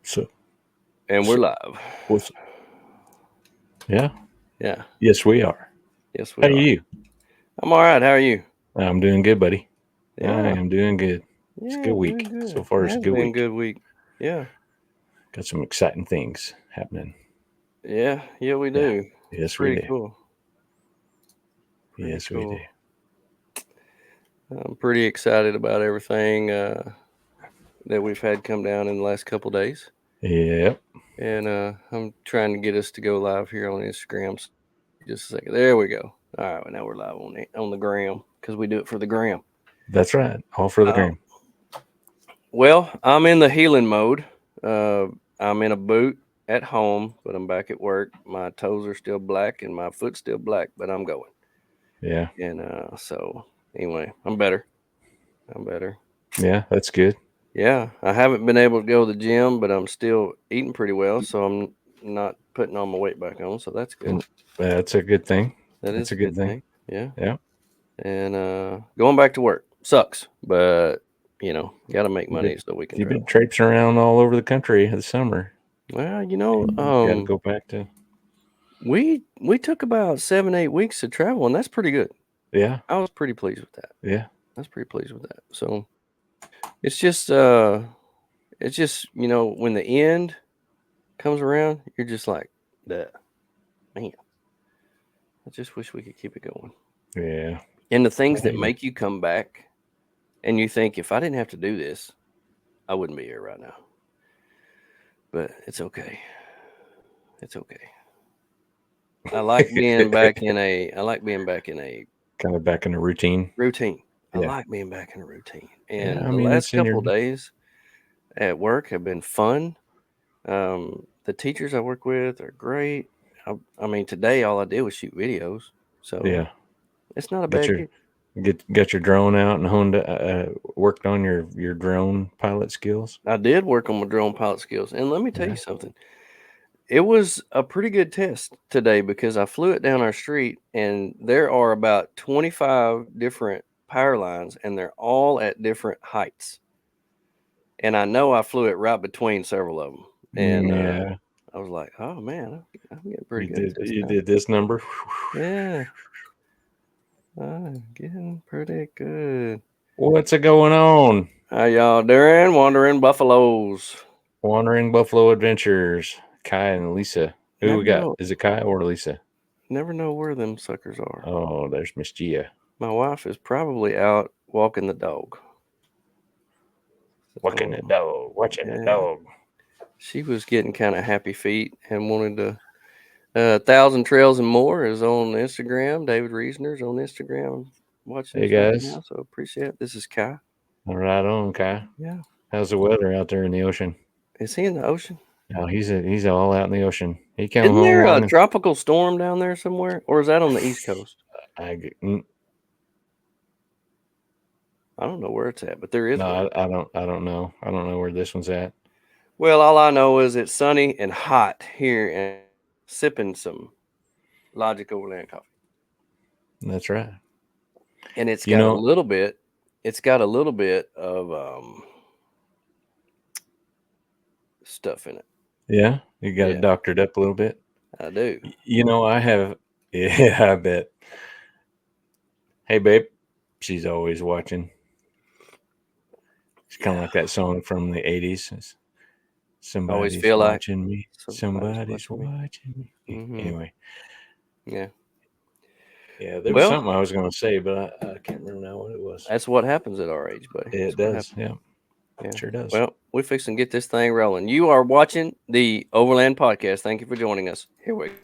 So, And we're live. what's, yeah, Yeah. yes, we are. Yes, How we are are. you? I'm all right. How are you? I'm doing good, buddy. I Yeah. am doing good. It's a Yeah, good doing week. So good. far, It it's a has good been a week. good week. Yeah. Got some exciting things happening. Yeah. Yeah, we Yeah. do. It's Yes, we pretty do. cool. Pretty Yes, we do. cool. I'm pretty excited about everything that we've had come down in the last couple days. Yep. And I'm trying to get us to go live here on Instagram. Just a second. There we go. All right. Well, now we're live on the gram because we do it for the gram. That's right. All for the Uh, gram. Well, I'm in the healing mode. I'm in a boot at home, but I'm back at work. My toes are still black and my foot's still black, but I'm going. Yeah. And so, anyway, I'm better. I'm better. Yeah, that's good. Yeah, I haven't been able to go to the gym, but I'm still eating pretty well, so I'm not putting all my weight back on. So that's good. That's a good thing. That That's is a a good good thing. thing. Yeah. Yeah. And going back to work sucks, but got to make You've money been, so we can you've been travel. traipsing around all over the country this summer. Well, And got to go back to. we took about 7-8 weeks to travel, and that's pretty good. Yeah. I was pretty pleased with that. Yeah. I was pretty pleased with that. So it's just when the end comes around, you're just like, that man. I just wish we could keep it going. Yeah. And the things that Yeah. make you come back, and you think, if I didn't have to do this, I wouldn't be here right now. But it's okay. It's okay. I like being back in a. I like being back in a Kind of back in the routine. routine. I Yeah. like being back in a routine. Yeah. And I the mean, last it's in your. couple of days at work have been fun. The teachers I work with are great. I mean, today all I did was shoot videos, so Yeah. it's not a Get bad your gig. get your drone out and worked on your drone pilot skills. I did work on my drone pilot skills, and let me tell Yeah. you something. It was a pretty good test today because I flew it down our street, and there are about 25 different power lines, and they're all at different heights. And I know I flew it right between several of them, and Yeah. I was like, "Oh man, I'm getting pretty You good at did this you now." did this number. Yeah, I'm getting pretty good. What's a going on? How y'all doing? Wandering buffaloes. Wandering Buffalo Adventures. Kai and Lisa. Who we Never got? know. Is it Kai or Lisa? Never know where them suckers are. Oh, there's Miss Gia. My wife is probably out walking the dog. Walking the So, dog. Watching the yeah, dog. she was getting kind of happy feet and wanted to. 1,000 Trails and More is on Instagram. David Reasoner's on Instagram watching Hey us right guys. now. So appreciate it. This is Kai. All right on, Kai. Yeah. How's the weather out there in the ocean? Is he in the ocean? No, he's all out in the ocean. He came Isn't home there a long. tropical storm down there somewhere? Or is that on the East Coast? I I don't know where it's at, but there is one. no, I don't know. I don't know where this one's at. Well, all I know is it's sunny and hot here and sipping some Logic Overland coffee. That's right. And it's You got a know, little bit of stuff in it. yeah, you got it Yeah, doctored up a little bit. I do. You know, I have. Yeah, I bet. Hey, babe. She's always watching. It's kind of Yeah. like that song from the 80s. Always Somebody's feel like watching me. somebody's Somebody's watching me. watching me. Mm-hmm. Anyway, Yeah. yeah, there was Well, something I was going to say, but I can't remember now what it was. that's what happens at our age, buddy. It That's what does. happens. Yeah, Yeah. sure does. Well, we're fixing to get this thing rolling. You are watching the Overland Podcast. Thank you for joining us. Here we go.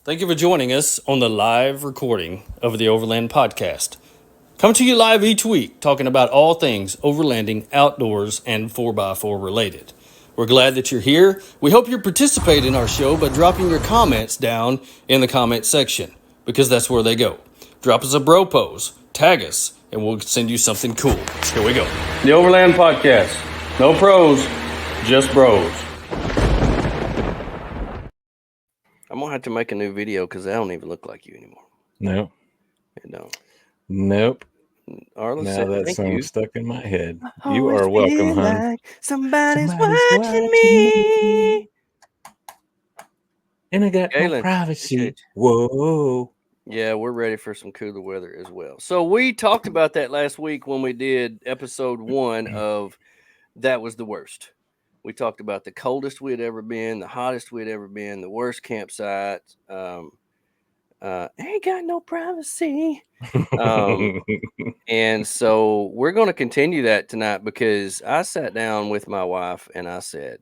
Thank you for joining us on the live recording of the Overland Podcast. Coming to you live each week, talking about all things overlanding, outdoors, and 4x4 related. We're glad that you're here. We hope you participate in our show by dropping your comments down in the comment section, because that's where they go. Drop us a bro pose, tag us, and we'll send you something cool. Here we go. The Overland Podcast. No pros, just bros. I'm going to have to make a new video because I don't even look like you anymore. No, You know. nope. Arlen Now said, that "Thank song you." stuck in my head. I You always are welcome, feel hon. like somebody's Somebody's watching watching me. me, and I got no Galen, appreciate privacy. you. Whoa. Yeah, we're ready for some cooler weather as well. So we talked about that last week when we did episode 1 of That Was the Worst. We talked about the coldest we'd ever been, the hottest we'd ever been, the worst campsite. Ain't got no privacy. And so we're going to continue that tonight because I sat down with my wife and I said,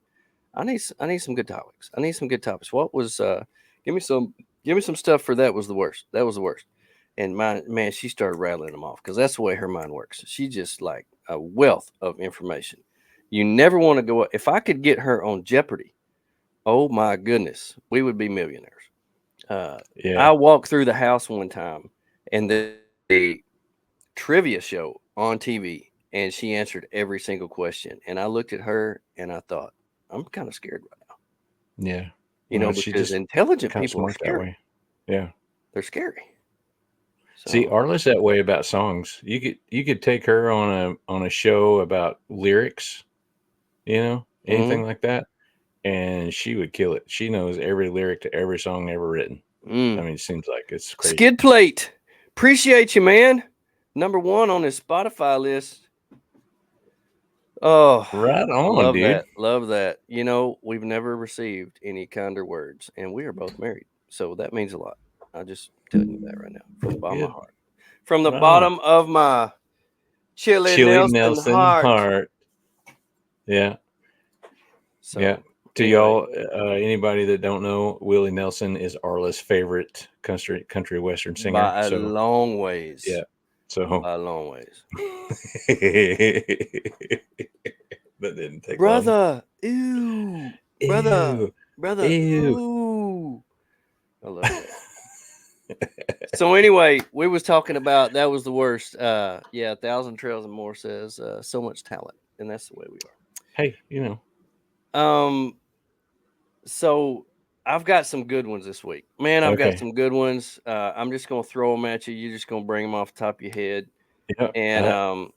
I need some good topics. I need some good topics. What was give me some stuff for that was the worst. That was the worst. And man, she started rattling them off because that's the way her mind works. She's just like a wealth of information. You never want to go. If I could get her on Jeopardy, oh my goodness, we would be millionaires. Yeah. I walked through the house one time, and the trivia show on TV, and she answered every single question. And I looked at her and I thought, I'm kind of scared right now, Yeah. She because just intelligent kind of people are smart that scary. way. Yeah. They're scary. See, So, Arla's that way about songs. You could take her on a show about lyrics, anything mm, like that, and she would kill it. She knows every lyric to every song ever written. I mm. mean, it seems like it's crazy. Skid Plate. Appreciate you, man. Number 1 on his Spotify list. Oh, Right on, love dude. that. Love that. We've never received any kinder words, and we are both married. So that means a lot. I just telling you that right now from the bottom of my Good. heart. From the Right on. bottom of my Chili Chili Nelson Nelson heart. Hart. Yeah. Yeah. So To anyway, y'all, anybody that don't know, Willie Nelson is Arla's favorite country western singer. by a So long ways. yeah. So By a long ways. that didn't take long. Brother, ew. Brother, Ew. brother, Ew. ooh. I love that. So anyway, we was talking about that was the worst. Yeah, 1,000 Trails and More says so much talent, and that's the way we Hey, are. So I've got some good ones this week, man. I've got okay. some good ones. I'm just gonna throw them at you. You're just gonna bring them off the top of your head, Yeah. and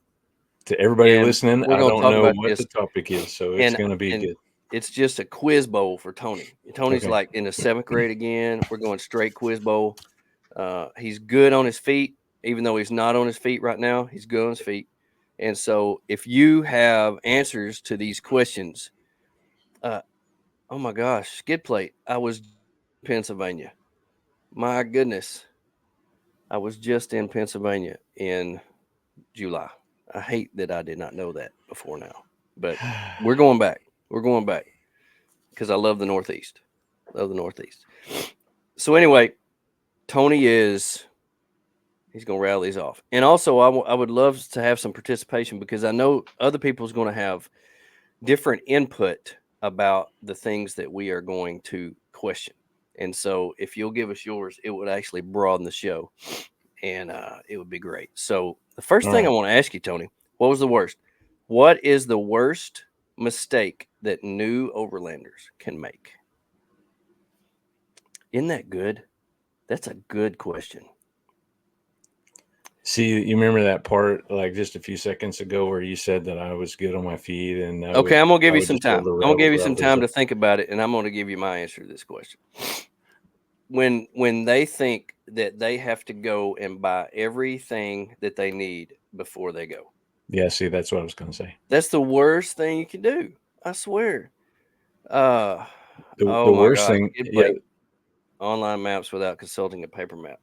To everybody and listening, we're I gonna don't talk know about what the this, topic is, so it's and going to be and good. it's just a quiz bowl for Tony. Tony's Okay. like in the 7th grade again. We're going straight quiz bowl. He's good on his feet, even though he's not on his feet right now. He's good on his feet. And so, if you have answers to these questions, uh, oh my gosh, skid plate. I was in Pennsylvania. My goodness, I was just in Pennsylvania in July. I hate that I did not know that before now, but we're going back. We're going back because I love the Northeast. Love the Northeast. So anyway, Tony is he's going to rattle these off. And also, I would love to have some participation because I know other people's going to have different input about the things that we are going to question. And so, if you'll give us yours, it would actually broaden the show, and it would be great. So, the first All thing I right. want to ask you, Tony, what was the worst? What is the worst mistake that new overlanders can make? Isn't that good? That's a good question. See, you remember that part like just a few seconds ago where you said that I was good on my feet and I Okay, would I'm gonna give I you would some just be able time. to I'm gonna give you some rattle these time up. to think about it, and I'm gonna give you my answer to this question. When they think that they have to go and buy everything that they need before they go, Yeah, see, that's what I was going to say. that's the worst thing you can do. I swear. Uh, The oh my worst gosh, thing, it yeah, like online maps without consulting a paper map.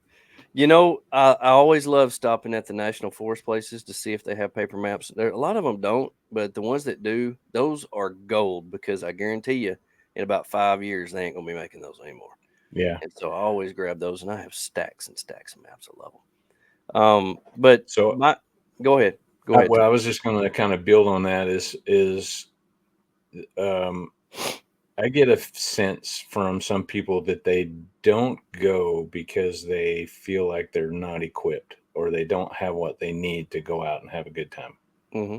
I always love stopping at the national forest places to see if they have paper maps. A lot of them don't, but the ones that do, those are gold because I guarantee you, in about 5 years, they ain't gonna be making those anymore. yeah. And so I always grab those, and I have stacks and stacks of maps. I love them. But So my, go ahead, go ahead. what I was just going to kind of build on that is um, I get a sense from some people that they don't go because they feel like they're not equipped or they don't have what they need to go out and have a good time. Hmm.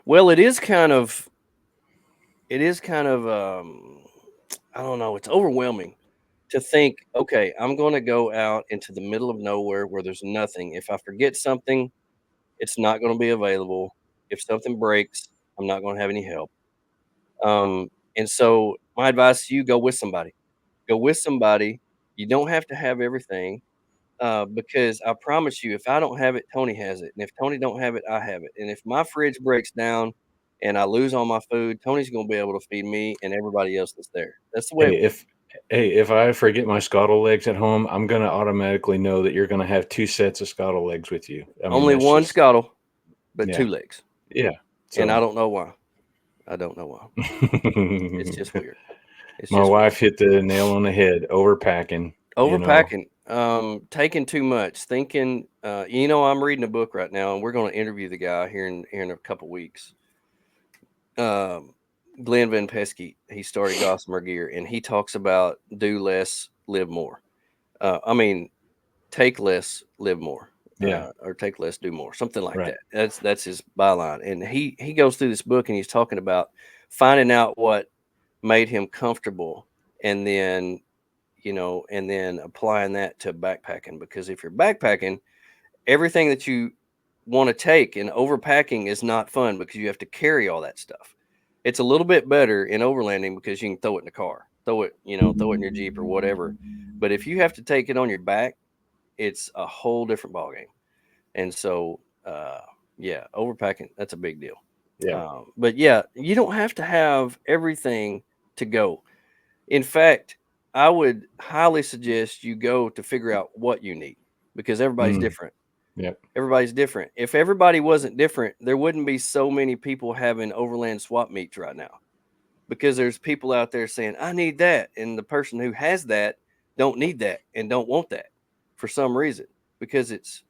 Well, it is kind of, I don't know. It's overwhelming to think, okay, I'm going to go out into the middle of nowhere where there's nothing. If I forget something, It's not going to be available. If something breaks, I'm not going to have any help. And so my advice to you, go with somebody. Go with somebody. You don't have to have everything, because I promise you, if I don't have it, Tony has it, and if Tony don't have it, I have it. And if my fridge breaks down and I lose all my food, Tony's gonna be able to feed me and everybody else that's there. That's the way it Hey, works. if I forget my scuttle legs at home, I'm gonna automatically know that you're gonna have 2 sets of scuttle legs with you. I mean, Only that's one just scuttle, but yeah, two legs, yeah. and I So don't know why. I don't know why. It's just weird. It's my just weird. wife hit the nail on the head, overpacking, you know? Overpacking, taking too much, thinking. I'm reading a book right now, and we're going to interview the guy here in a couple weeks. um, Glenn Van Pesky, he started Gossamer Gear, and he talks about do less, live more. I mean, take less, live more, Yeah, or take less, do more, something like right. that. That's his byline, and he goes through this book, and he's talking about finding out what made him comfortable, and then and then applying that to backpacking. Because if you're backpacking, everything that you want to take and overpacking is not fun because you have to carry all that stuff. It's a little bit better in overlanding because you can throw it in the car, throw it in your Jeep or whatever. But if you have to take it on your back, it's a whole different ballgame. And so, yeah, overpacking, that's a big deal. Yeah. But yeah, you don't have to have everything to go. In fact, I would highly suggest you go to figure out what you need, because everybody's Mm, different. yep. Everybody's different. If everybody wasn't different, there wouldn't be so many people having overland swap meets right now, because there's people out there saying, I need that. And the person who has that don't need that and don't want that for some reason, because it's,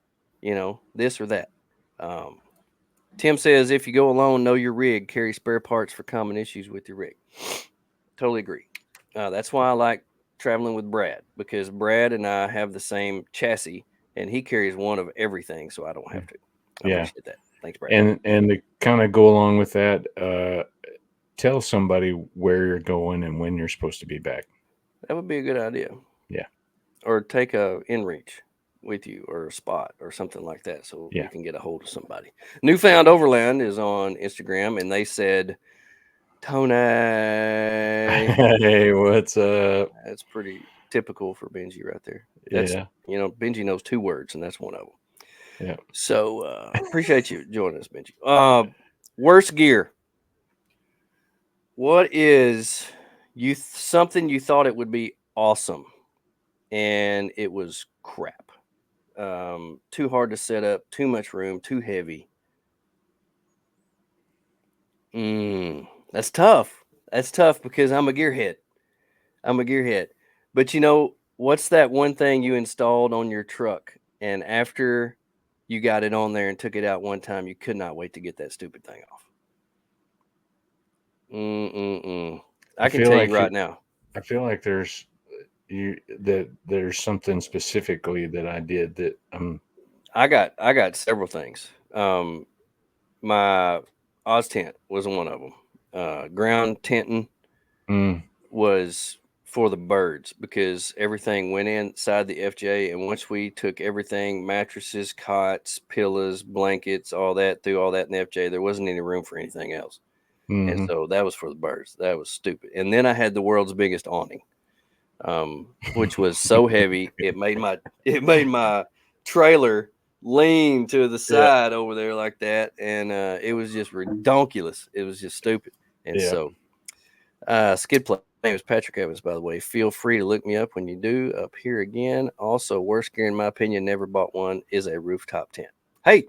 this or that. Um, Tim says, if you go alone, know your rig, carry spare parts for common issues with your rig. Totally agree. That's why I like traveling with Brad, because Brad and I have the same chassis, and he carries one of everything, so I don't have Mm, to. I yeah. appreciate that. Thanks, Brad. And to kinda go along with that, tell somebody where you're going and when you're supposed to be back. That would be a good idea. Yeah, Or take a inReach with you, or a spot or something like that, so yeah. you can get a hold of somebody. Newfound Overland is on Instagram, and they said, Tony. Hey, what's up? That's pretty typical for Benji right there. That's Yeah, Benji knows 2 words, and that's one of them. yeah. So appreciate you joining us, Benji. Worst gear. What is something you thought it would be awesome and it was crap? Too hard to set up, too much room, too heavy. That's tough. That's tough because I'm a gearhead. I'm a gearhead. But what's that one thing you installed on your truck, and after you got it on there and took it out one time, you could not wait to get that stupid thing off? I I can feel tell you like right now. I feel like there's something specifically that I did that I got several things. My Oz tent was one of them. Ground tenting mm, was for the birds, because everything went inside the FJ, and once we took everything, mattresses, cots, pillows, blankets, all that, threw all that in the FJ, there wasn't any room for anything else. And mhm. so that was for the birds. That was stupid. And then I had the world's biggest awning, which was so heavy it made my trailer lean to the Yeah, side over there like that, and it was just redonkulous. It was just stupid. And yeah, so, skid plate. My name is Patrick Evans, by the way. Feel free to look me up when you do. Up here again. Also, worst gear in my opinion, never bought one, is a rooftop tent. Hey,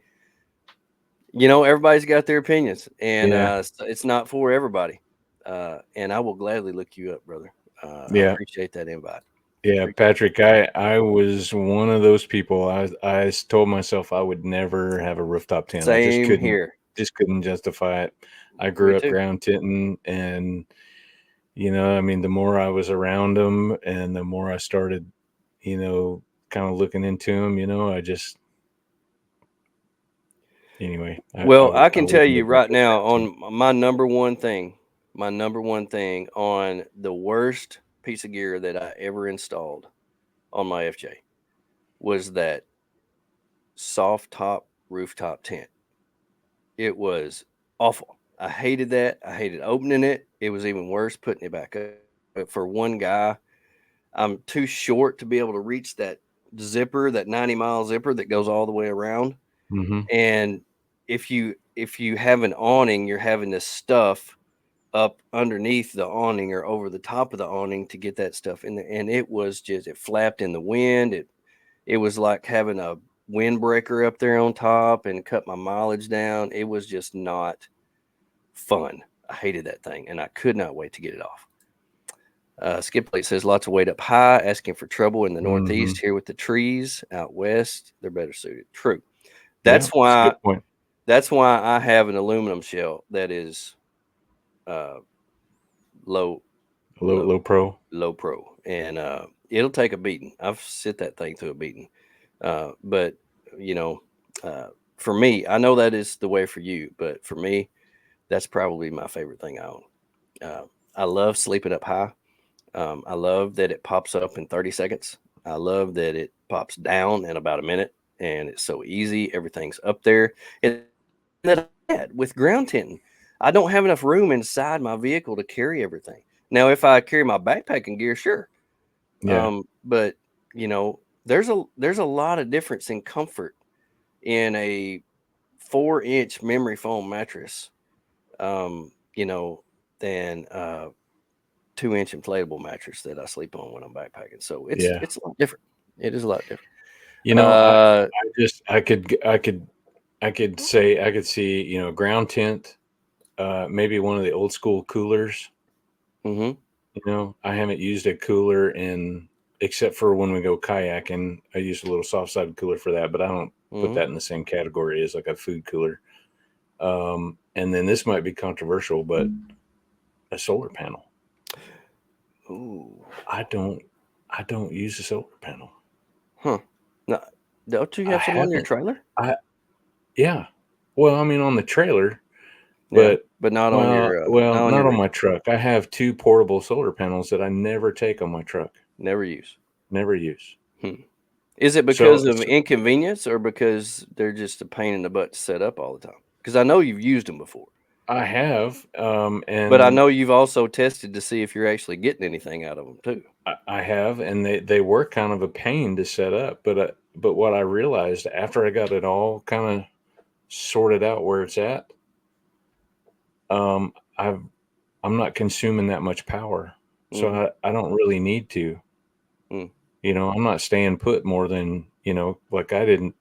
everybody's got their opinions, and yeah, it's not for everybody. And I will gladly look you up, brother. I yeah, appreciate that invite. yeah. Appreciate it. Patrick, I was one of those people. Told myself I would never have a rooftop tent. I Same here. just couldn't justify it. I Me grew up too. ground tenting, and I mean, the more I was around them, and the more I started, kind of looking into them. I just anyway. Well, I I can tell wasn't you able to right put now, that tent. on my number one thing on the worst piece of gear that I ever installed on my FJ was that soft top rooftop tent. It was awful. I hated that. I hated opening it. It was even worse putting it back up. But for one guy, I'm too short to be able to reach that zipper, that 90-mile zipper that goes all the way around. Mm-hmm. And if you have an awning, you're having to stuff up underneath the awning or over the top of the awning to get that stuff in there. And it flapped in the wind. It was like having a windbreaker up there on top and cut my mileage down. It was just not fun. I hated that thing, and I could not wait to get it off. Skip Plate says lots of weight up high, asking for trouble in the Northeast. Mm-hmm. Here with the trees out west, they're better suited. True. Yeah, That's that's a why. good point. That's why I have an aluminum shell that is low, Low pro. low pro, and it'll take a beating. I've sit that thing through a beating, but you know, for me, I know that is the way for you, but for me, that's probably my favorite thing I own. I love sleeping up high. I love that it pops up in 30 seconds. I love that it pops down in about a minute, and it's so easy. Everything's up there. And that I had with ground tenting, I don't have enough room inside my vehicle to carry everything. Now, if I carry my backpacking gear, sure. Yeah. But there's a lot of difference in comfort in a 4-inch memory foam mattress, than 2-inch inflatable mattress that I sleep on when I'm backpacking. So it's Yeah. it's a lot different. It is a lot different. You know, I could see, ground tent, maybe one of the old school coolers. Mm-hmm. I haven't used a cooler except for when we go kayaking. I use a little soft sided cooler for that, but I don't put Mm-hmm. that in the same category as like a food cooler. And then this might be controversial, but a solar panel. Ooh. I don't use a solar panel. Huh. No, don't you I have some on your haven't. trailer? I Yeah. Well, I mean on the trailer, Yeah, but but not on your not on not your on roof. my truck. I have two portable solar panels that I never take on my truck. Never use. Never use. Hmm. Is it So, because of inconvenience or because they're just a pain in the butt to set up all the time? Because I know you've used them before, I have, but I and know you've also tested to see if you're actually getting anything out of them too. I have, and they were kind of a pain to set up. But what I realized after I got it all kind of sorted out where it's at, um, I've I'm not consuming that much power, so Mm-hmm. I don't really need to. Mm. I'm not staying put more than like I didn't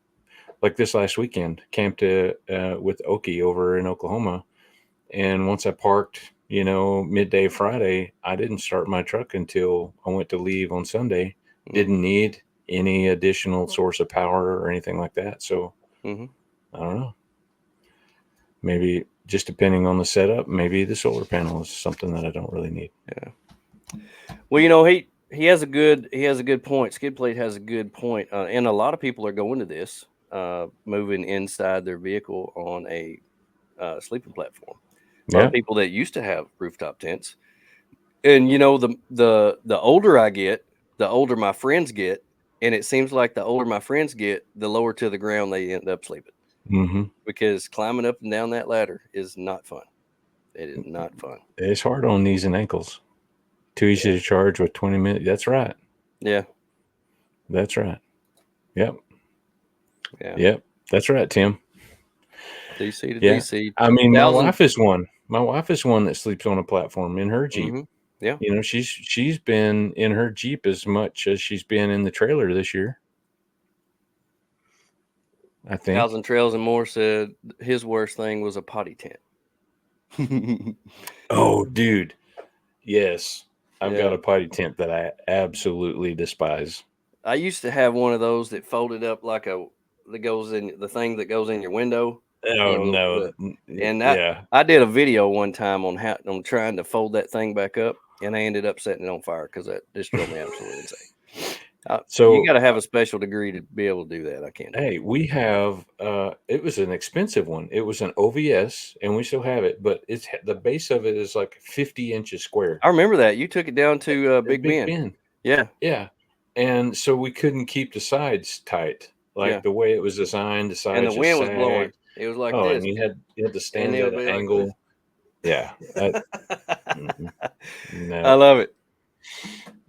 like this last weekend. Camped with Oki over in Oklahoma, and once I parked, midday Friday, I didn't start my truck until I went to leave on Sunday. Mm-hmm. Didn't need any additional source of power or anything like that. So Mm-hmm. I don't know. Maybe just depending on the setup, maybe the solar panel is something that I don't really need. Yeah. Well, he has a good point. Skid Plate has a good point, and a lot of people are going to this, moving inside their vehicle on a sleeping platform. A lot of Yeah. people that used to have rooftop tents, and the older I get, the older my friends get, and it seems like the older my friends get, the lower to the ground they end up sleeping Hmm. because climbing up and down that ladder is not fun. It is not fun. It's hard on knees and ankles. Too easy to charge with 20 minutes. That's right. Yeah, That's right. Yep. yeah. Yep. That's right, Tim. DC to Yeah. DC, I mean, my 2,000. wife is one. My wife is one that sleeps on a platform in her Jeep. Mm-hmm. Yeah. She's been in her Jeep as much as she's been in the trailer this year, I think. 1,000 Trails and More said his worst thing was a potty tent. Oh, dude. Yes. I've got Yeah. a potty tent that I absolutely despise. I used to have one of those that folded up like that goes in the thing that goes in your window. Oh, no. And Yeah. I did a video one time on trying to fold that thing back up, and I ended up setting it on fire because that just drove me absolutely insane. You So, got to have a special degree to be able to do that. I can't do it. hey, we have, it was an expensive one. It was an OVS, and we still have it, but the base of it is like 50 inches square. I remember that you took it down to Big Big Ben. Ben. Yeah. Yeah. And so we couldn't keep the sides tight. like the way it was designed, the and the sides just wind was blowing. sagged. It was like Oh, this, and you had to and stand it at would an be like this. angle. Yeah. I No. love it.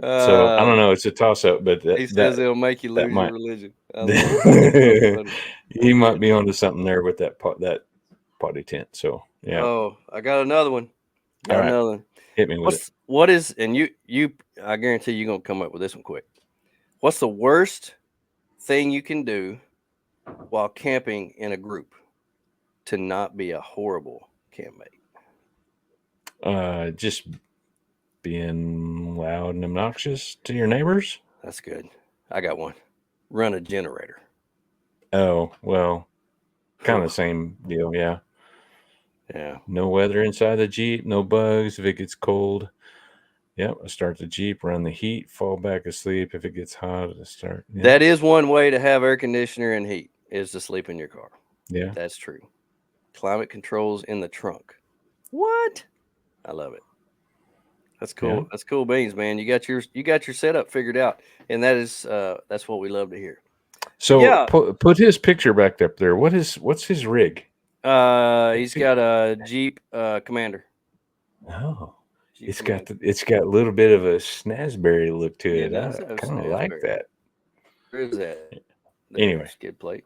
So I don't know. It's a toss up, but He says it'll make you that lose your might religion. I love it. That's so funny. he Yeah. might be onto something there with that potty tent. So yeah. Oh, I got another one. All Got right. another one. Hit me with it. What is, and you I guarantee you're gonna come up with this one quick. What's the worst thing you can do while camping in a group to not be a horrible campmate? Just being loud and obnoxious to your neighbors. That's good. I got one. Run a generator. Oh, well, kind Whew. of same deal. Yeah. Yeah. No weather inside the Jeep, no bugs if it gets cold. Yep, I start the Jeep, run the heat, fall back asleep. If it gets hot, I start. Yeah. That is one way to have air conditioner and heat, is to sleep in your car. Yeah. That's true. Climate controls in the trunk. What? I love it. That's cool. Yeah. That's cool beans, man. You got your setup figured out, and that's what we love to hear. So Yeah. put his picture back up there. What's his rig? He's got a Jeep Commander. Oh, Jeep it's Commander. it's got a little bit of a snazberry look to Yeah, it. it does I have kind of like Snazberry. that. Where is that? Anyway. Skid plate.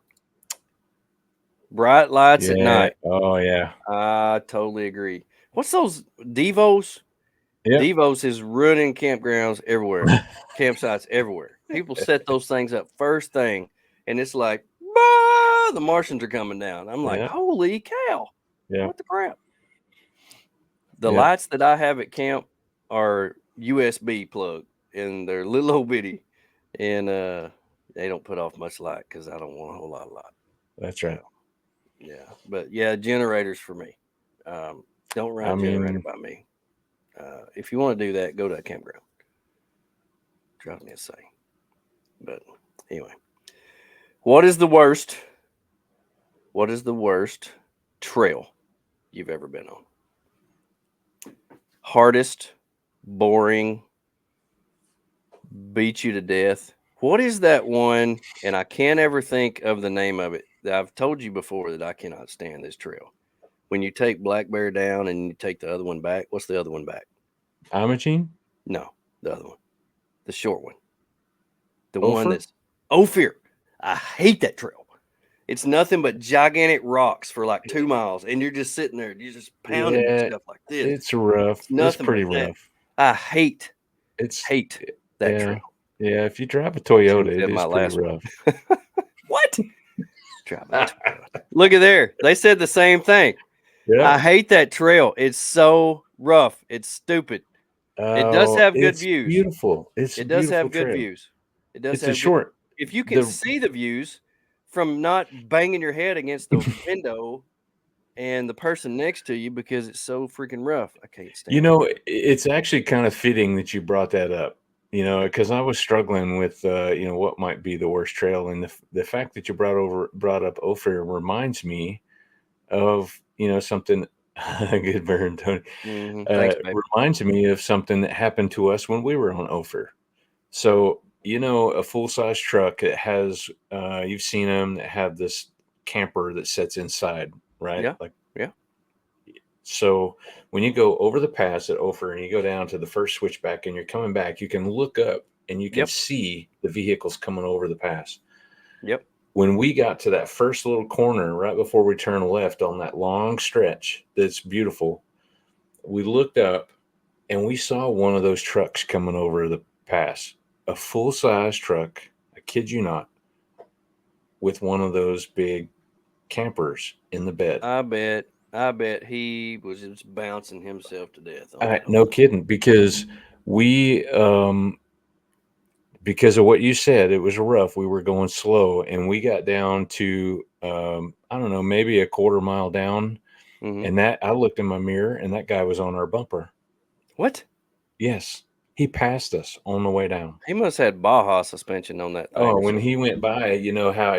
Bright lights at Yeah. night. Oh yeah. I totally agree. What's those Devos? Yep. Devos is ruining campgrounds everywhere, campsites everywhere. People set those things up first thing, and it's like, bah, the Martians are coming down. I'm like, Yeah. holy cow! Yeah. What the crap? The Yep. lights that I have at camp are USB plug, and they're little old bitty, and they don't put off much light because I don't want a whole lot of light. That's right. Yeah, but yeah, generators for me. Don't run a generator by me. If you want to do that, go to a campground. Drop me a say. But anyway, what is the worst trail you've ever been on? Hardest, boring, beat you to death. What is that one? And I can't ever think of the name of it. I've told you before that I cannot stand this trail. When you take Black Bear down and you take the other one back, what's the other one back? Imogene? No, the other one. The short one. The Ophir? one that's Ophir. I hate that trail. It's nothing but gigantic rocks for like 2 miles, and you're just sitting there. You're just pounding yourself like this. It's rough. It's pretty rough. I hate that trail. Yeah, if you drive a Toyota, it is pretty rough. What? Drive a Toyota. Look at there. They said the same thing. Yeah. I hate that trail. It's so rough. It's stupid. It does have good views. Beautiful. It does have good views. It does have short. If you can see the views from not banging your head against the window and the person next to you because it's so freaking rough. I can't stand it. It's actually kind of fitting that you brought that up, because I was struggling with, what might be the worst trail. And the fact that you brought up Ophir reminds me of, something. Good burn, Tony. Thanks, reminds me of something that happened to us when we were on Ophir. So, a full-size truck that has, you've seen them that have this camper that sits inside, right? Yeah. Yeah. So when you go over the pass at Ophir and you go down to the first switchback and you're coming back, you can look up and you can see the vehicles coming over the pass. Yep. When we got to that first little corner right before we turn left on that long stretch that's beautiful, we looked up and we saw one of those trucks coming over the pass, a full-size truck, I kid you not, with one of those big campers in the bed. I bet he was just bouncing himself to death. No kidding, because because of what you said, it was rough. We were going slow, and we got down to I don't know, maybe a quarter mile down, and that I looked in my mirror, and that guy was on our bumper. What? Yes, he passed us on the way down. He must have had Baja suspension on that thing. Oh, when he went by, how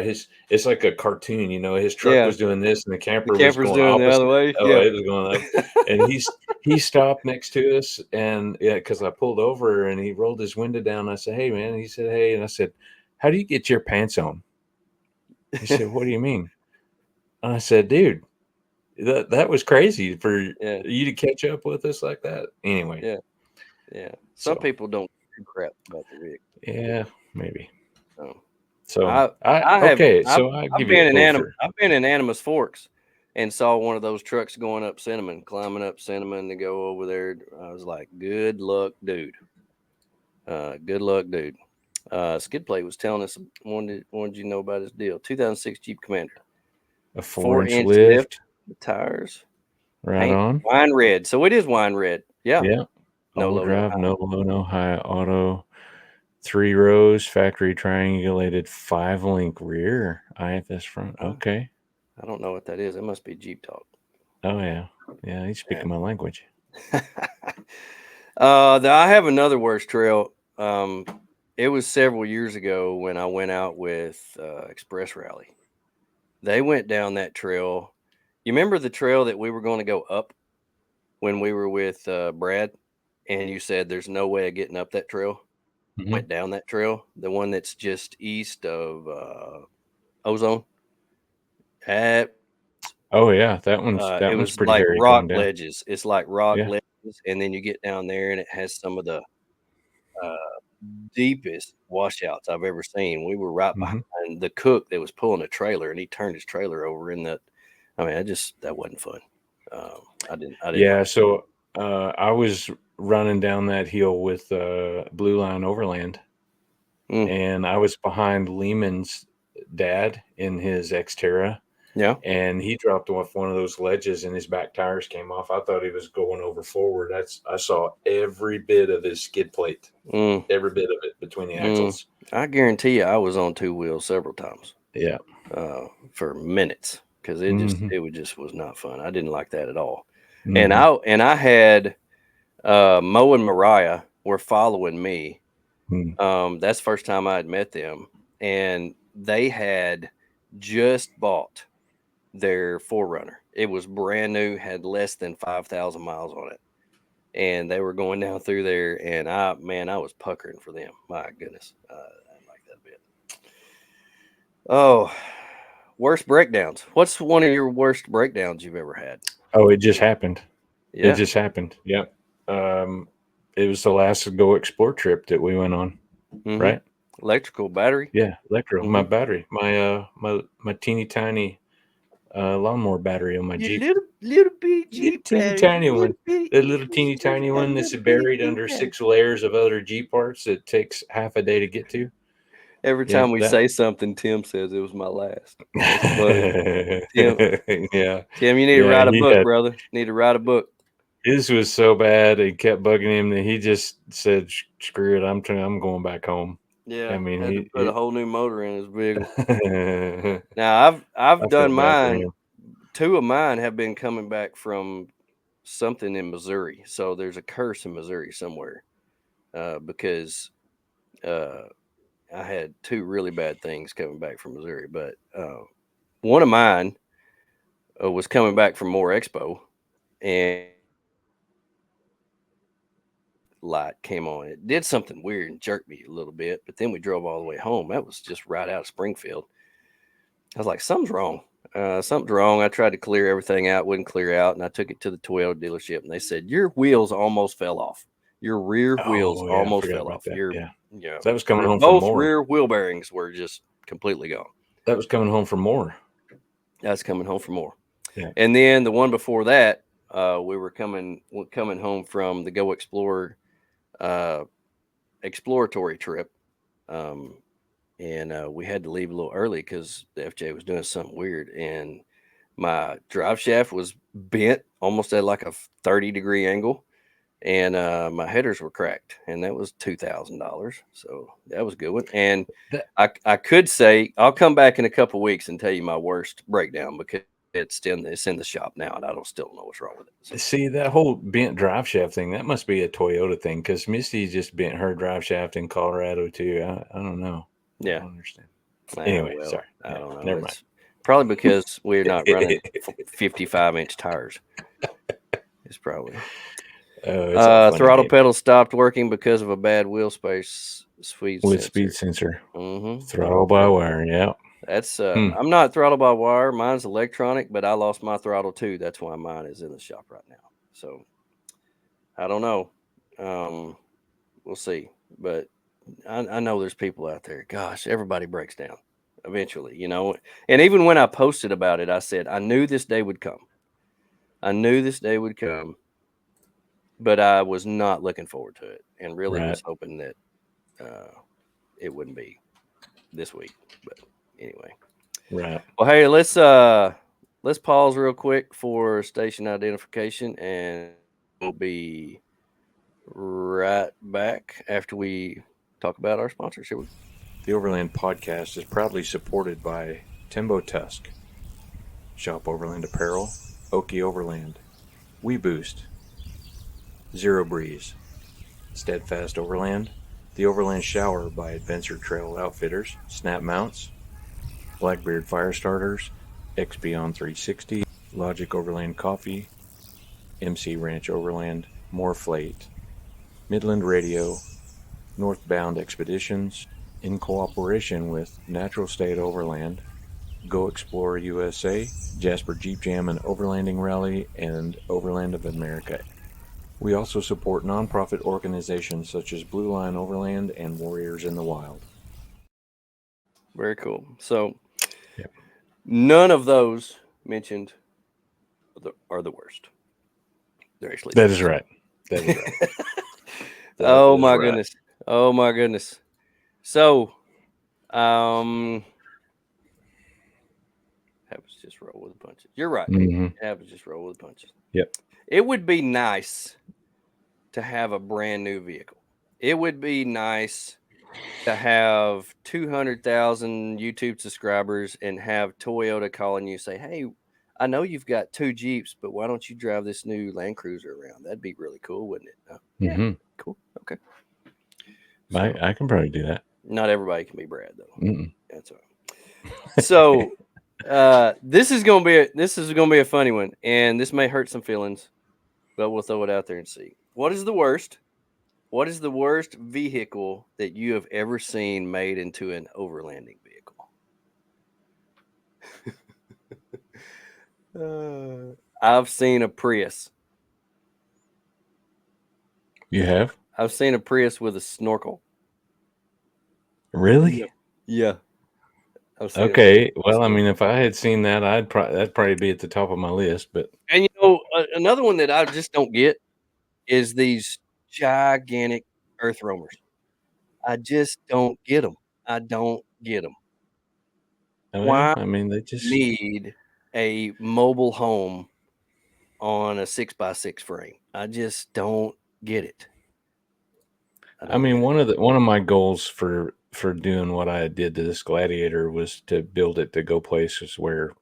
it's like a cartoon. His truck was doing this, and the camper was going doing opposite. The other way. Oh, it was going up, and he stopped next to us, and because I pulled over, and he rolled his window down. I said, "Hey, man," he said, "Hey," and I said, "How do you get your pants on?" He said, "What do you mean?" I said, "Dude, that was crazy for Yeah, you to catch up with us like that." Anyway, yeah, yeah. Some so people don't give a crap about the rig. yeah, maybe. So So I I I have okay, I've so I I've give you been a in gopher. I've been in Animas Forks and saw one of those trucks going up Cinnamon, climbing up Cinnamon to go over there. I was like, good luck, dude. Good luck, dude. Skid Plate was telling us wanted you to know about his deal. 2006 Jeep Commander, A 4 4-inch inch lift, lift, the tires, right paint on. wine red. So it is wine red. Yeah, Yeah, no all low, no drive, high. no low, no high, auto. 3 rows, factory triangulated 5-link rear, IFS front. Uh, Okay. I don't know what that is. It must be Jeep talk. Oh yeah, yeah. He's Yeah. speaking my language. I have another worst trail. It was several years ago when I went out with Express Rally. They went down that trail. You remember the trail that we were going to go up when we were with Brad, and you said there's no way of getting up that trail. Hmm. Went down that trail, the one that's just east of Ozone. That Oh yeah, that it one's was pretty like hairy rock going down. ledges. It's like rock Yeah. ledges, and then you get down there, and it has some of the uh, deepest washouts I've ever seen. We were right Hmm. behind the cook that was pulling a trailer, and he turned his trailer over in that. I mean, that wasn't fun. I didn't like. Yeah. So I was running down that hill with Blue Line Overland, Mm, and I was behind Lehman's dad in his Xterra, yeah. and he dropped off one of those ledges, and his back tires came off. I thought he was going over forward. I saw every bit of his skid plate, Mm, every bit of it between the mm. axles. I guarantee you, I was on two wheels several times Yeah. for minutes because Hmm. was not fun. I didn't like that at all. And Hmm. I had Mo and Mariah were following me. Hmm. That's the first time I had met them, and they had just bought their Forerunner. It was brand new, had less than 5,000 miles on it, and they were going down through there, and I was puckering for them. My goodness, I didn't like that a bit. Oh, worst breakdowns. What's one of your worst breakdowns you've ever had? Oh, it just happened. It Yeah. just happened. Yep. Um, it was the last Go Explore trip that we went on, Mm-hmm. right? Electrical battery. Yeah, electro. My Mm-hmm. battery, my teeny tiny lawnmower battery on my Your Jeep. little bitty Little Jeep teeny battery, tiny one. The little it's teeny just tiny a one that's little bitty buried Jeep under battery. 6 layers of other Jeep parts that takes half a day to get to. Every Yeah, time we that. say something, Tim says it was my last. That's funny. Tim, Yeah, Tim, you need to yeah. write a He book, had brother. Need to write a book. his was so bad. It kept bugging him that he just said, "Screw it. I'm going back home." I Yeah, mean, had to put a whole new motor in his big one. I Now I've done felt bad for mine. him. Two of mine have been coming back from something in Missouri. So there's a curse in Missouri somewhere because uh, I had two really bad things coming back from Missouri. But one of mine was coming back from More Expo, and light came on. It did something weird and jerked me a little bit, but then we drove all the way home. That was just right out of Springfield. I was like, something's wrong. Something's wrong. I tried to clear everything out, wouldn't clear out, and I took it to the Toyota dealership, and they said your wheels almost fell off. Your rear wheels Oh yeah, I almost forgot fell about off. that. Yeah, that was coming Your home from both more. rear wheel bearings were just completely gone. That was coming home from more. That's coming home for more. Yeah. And then the one before that, we were coming home from the Go Explorer exploratory trip. Um, and we had to leave a little early because the FJ was doing something weird, and my drive shaft was bent almost at like a 30-degree angle, and my headers were cracked, and that was $2,000. So that was a good one. And That I could say I'll come back in a couple weeks and tell you my worst breakdown because it's in the shop now, and I don't still know what's wrong with it. So See that whole bent drive shaft thing. That must be a Toyota thing because Misty just bent her drive shaft in Colorado too. I don't know. I yeah, don't understand. Anyway, well, sorry. I Yeah, don't know. never mind. It's probably because we're not running 55-inch tires. It's probably. Oh, it's all fun and Throttle games pedal stopped working because of a bad wheel space speed with speed sensor. sensor. Mm-hmm. Throttle by wire. Yeah. That's Hmm. I'm not throttle by wire. Mine's electronic, but I lost my throttle too. That's why mine is in the shop right now. So I don't know. Um, we'll see. But I know there's people out there. Gosh, everybody breaks down eventually, you know. And even when I posted about it, I said I knew this day would come. I knew this day would come, but I was not looking forward to it, and really Right. was hoping that it wouldn't be this week. But anyway, Right. well, hey, let's pause real quick for station identification, and we'll be right back after we talk about our sponsors. Here we go. The Overland Podcast is proudly supported by Timbo Tusk, Shop Overland Apparel, Okie Overland, We Boost, Zero Breeze, Steadfast Overland, The Overland Shower by Adventure Trail Outfitters, Snap Mounts, Blackbeard Fire Starters, X Beyond 360, Logic Overland Coffee, MC Ranch Overland, Moreflate, Midland Radio, Northbound Expeditions, in cooperation with Natural State Overland, Go Explore USA, Jasper Jeep Jam and Overlanding Rally, and Overland of America. We also support nonprofit organizations such as Blue Line Overland and Warriors in the Wild. Very cool. So Yep. none of those mentioned are the worst. They're actually the That is best. right. That is right. That Oh is my right. goodness. Oh my goodness. So, happens just roll with the punches. You're right. Mm-hmm. Happens just roll with the punches. Yep. It would be nice to have a brand new vehicle. It would be nice to have 200,000 YouTube subscribers and have Toyota calling you say, "Hey, I know you've got 2 Jeeps, but why don't you drive this new Land Cruiser around? That'd be really cool, wouldn't it?" Yeah, Mm-hmm. cool. Okay. So I can probably do that. not everybody can be Brad though. Mm-mm. That's all right. So this is gonna be a funny one, and this may hurt some feelings, but we'll throw it out there and see. What is the worst? What is the worst vehicle that you have ever seen made into an overlanding vehicle? I've seen a Prius. You have? I've seen a Prius with a snorkel. Really? Yeah. I've seen it with Okay. a Well, I mean, snorkel. if I had seen that, that'd probably be at the top of my list. But And you know, another one that I just don't get is these gigantic earth roamers. I just don't get them. I don't get them. well, Why I mean, they just. need a mobile home on a 6x6 frame? I just don't get it. I mean, one of my goals for doing what I did to this Gladiator was to build it to go places where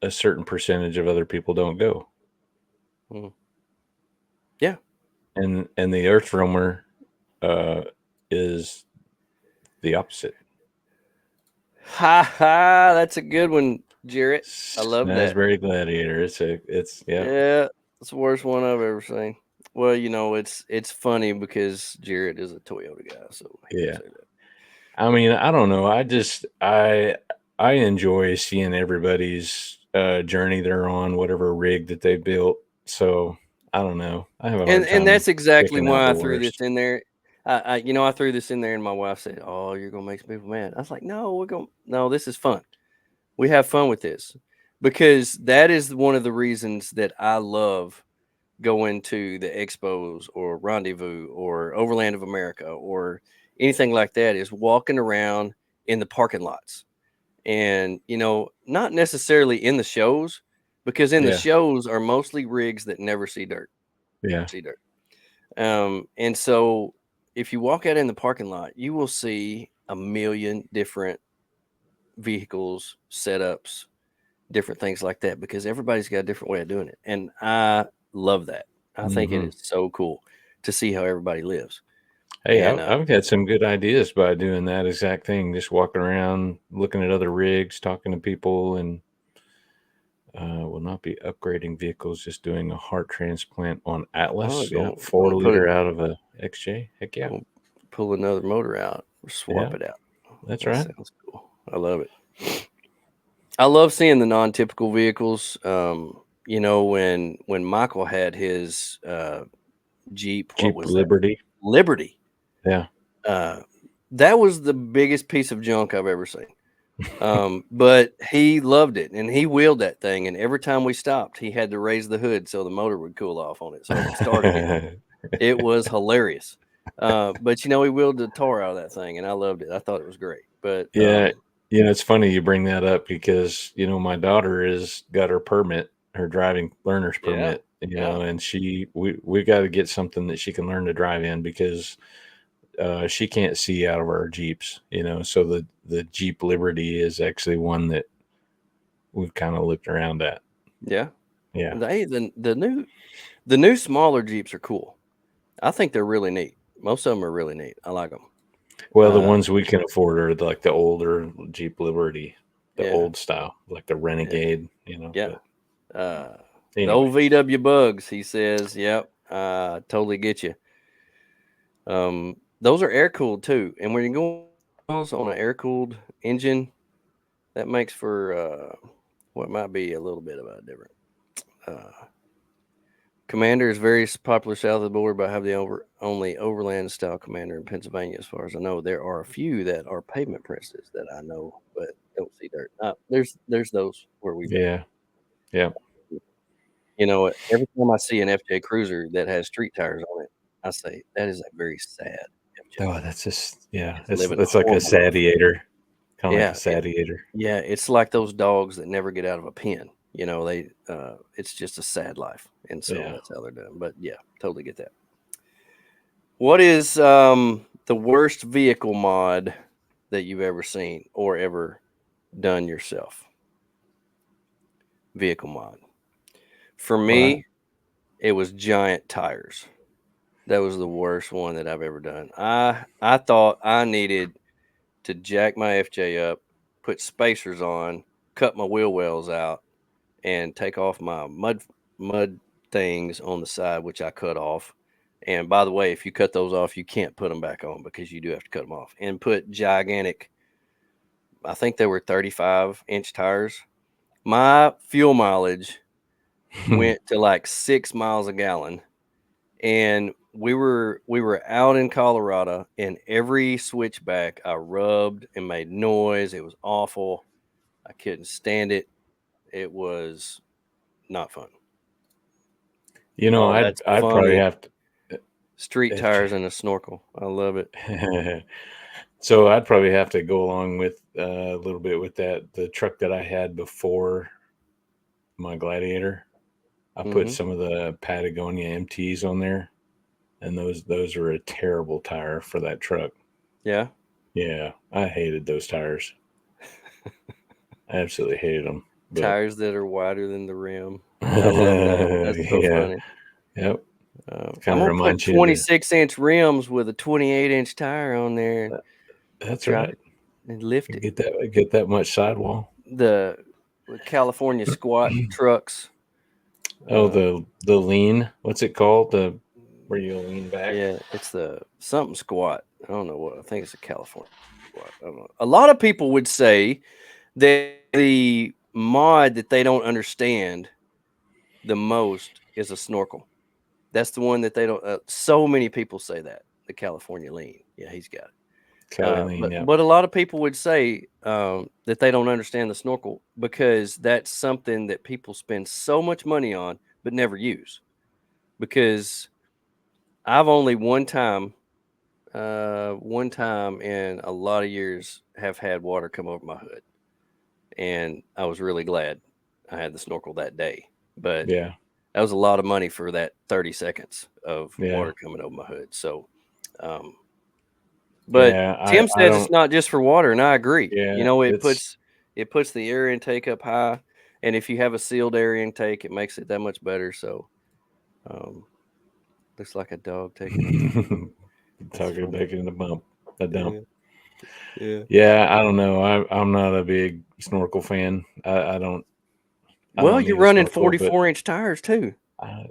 a certain percentage of other people don't go. Mhm. Yeah. And the Earth Roamer is the opposite. Ha ha! That's a good one, Jarrett. I love that. Snazberry Gladiator. It's yeah. Yeah, it's the worst one I've ever seen. Well, you know, it's funny because Jarrett is a Toyota guy, so he can Yeah. say that. I mean, I don't know. I enjoy seeing everybody's journey they're on, whatever rig that they built. So I don't know. I have a hard And time that's exactly picking out why the I threw this worst. in there. I threw this in there, and my wife said, "Oh, you're gonna make some people mad." I was like, "No, no, this is fun. We have fun with this because that is one of the reasons that I love going to the expos or Rendezvous or Overland of America or anything like that. Is walking around in the parking lots, and not necessarily in the shows, because in the Yeah. shows are mostly rigs that never see dirt. Yeah. And so if you walk out in the parking lot, you will see a million different vehicles, setups, different things like that, because everybody's got a different way of doing it. And I love that. I think it Hmm. is so cool to see how everybody lives. Hey, And I've had some good ideas by doing that exact thing. Just walking around, looking at other rigs, talking to people, and will not be upgrading vehicles. Just doing a heart transplant on Atlas. Yeah, gonna 4 liter out of a XJ. Heck yeah. pull another motor out or swap Yeah. it out. That's that right. sounds cool. I love it. I love seeing the non-typical vehicles. When Michael had his Jeep, what Jeep was that? Liberty. Liberty. Yeah. Uh, that was the biggest piece of junk I've ever seen. But he loved it, and he wheeled that thing. And every time we stopped, he had to raise the hood so the motor would cool off on it, so it could start again. It was hilarious. But he wheeled the tar out of that thing, and I loved it. I thought it was great. But Yeah, it's funny you bring that up because my daughter is got her permit, her driving learner's yeah, permit, yeah, and we got to get something that she can learn to drive in because she can't see out of our Jeeps, So the Jeep Liberty is actually one that we've kind of looked around at. yeah. Yeah. The new smaller Jeeps are cool. I think they're really neat. Most of them are really neat. I like them. Well, the ones we can afford are like the older Jeep Liberty, the Yeah, old style, like the yeah, Renegade, yeah. But The anyway, old VW Bugs. He says, "Yep, totally get you." Those are air cooled too, and when you're going on an air cooled engine, that makes for what might be a little bit of a different. Uh, Commander is very popular south of the border, but I have the only overland style Commander in Pennsylvania. As far as I know, there are a few that are pavement princes that I know, but don't see dirt. There's those where we've been. yeah, yeah. Every time I see an FJ Cruiser that has street tires on it, I say that is a very sad FJ. Oh, that's just It's It's living a it's like a horrible life. satiator, kind of like a Yeah, satiator. yeah, it's like those dogs that never get out of a pen. It's just a sad life, and so Yeah. that's how they're done. But yeah, totally get that. What is the worst vehicle mod that you've ever seen or ever done yourself? Vehicle mod. For Well, me, it was giant tires. That was the worst one that I've ever done. I thought I needed to jack my FJ up, put spacers on, cut my wheel wells out, and take off my mud things on the side, which I cut off. And by the way, if you cut those off, you can't put them back on because you do have to cut them off. And put gigantic, I think they were 35-inch tires. My fuel mileage went to like 6 miles a gallon, and we were out in Colorado, and every switchback I rubbed and made noise. It was awful. I couldn't stand it. It was not fun. Oh, that's I'd probably funny. have to Street if tires and a snorkel. I love it. so I'd probably have to go along with a little bit with that. The truck that I had before my Gladiator, I put Hmm. some of the Patagonia MTs on there, and those are a terrible tire for that truck. Yeah. Yeah, I hated those tires. I absolutely hated them. But Tires that are wider than the rim. I love that. That's so yeah, funny. yep. I'm Kind of gonna put reminds you to 26-inch rims with a 28-inch tire on there and that's try right. and lift it. Get that much sidewall. The California squat trucks. Oh, Uh, the lean. What's it called? The where you lean back. yeah, it's the something squat. I don't know what. I think it's a California squat. I don't know. A lot of people would say that the mod that they don't understand the most is a snorkel. That's the one that they don't. So many people say that the California lean. Yeah, he's got it. Cali lean. But Yeah. but a lot of people would say that they don't understand the snorkel because that's something that people spend so much money on but never use. Because I've only one time in a lot of years have had water come over my hood, and I was really glad I had the snorkel that day. But Yeah. that was a lot of money for that 30 seconds of Yeah. water coming over my hood. So, um, but Yeah. Tim I says it's don't. not just for water, and I agree. Yeah. It It's puts the air intake up high, and if you have a sealed air intake, it makes it that much better. So, um, looks like a dog taking a dump. That's talking funny. back in the bump. A dump. Yeah, yeah. Yeah. I don't know. I'm not a big snorkel fan. I don't. I Well, don't you're need a running snorkel, but 44-inch tires too. I,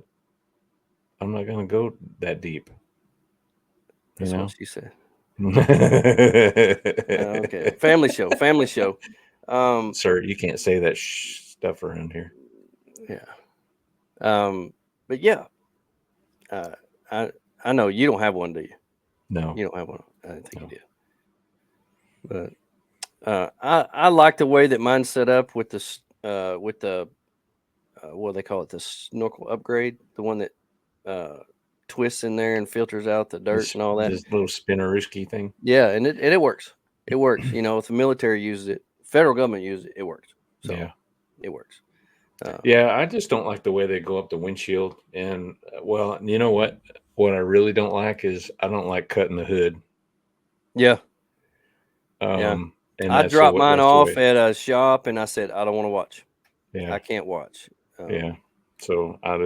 I'm not gonna go that deep. You That's what know. she said. Okay, family show, family show. Sir, you can't say that stuff around here. Yeah. But yeah, uh, I I know you don't have one, do you? No, You don't have one. I didn't think you no. did. But I like the way that mine's set up with with the what do they call it, the snorkel upgrade, the one that twists in there and filters out the dirt and all that. This little spinnerooski thing. Yeah, and it works. It works. You know, if the military uses it, federal government uses it, it works. So Yeah. it works. Uh, Yeah, I just don't like the way they go up the windshield. And well, you know what? What I really don't like is I don't like cutting the hood. yeah, yeah. And I that's the dropped way. mine That's the off way. at a shop, and I said I don't want to watch. I Yeah, can't watch. yeah. So I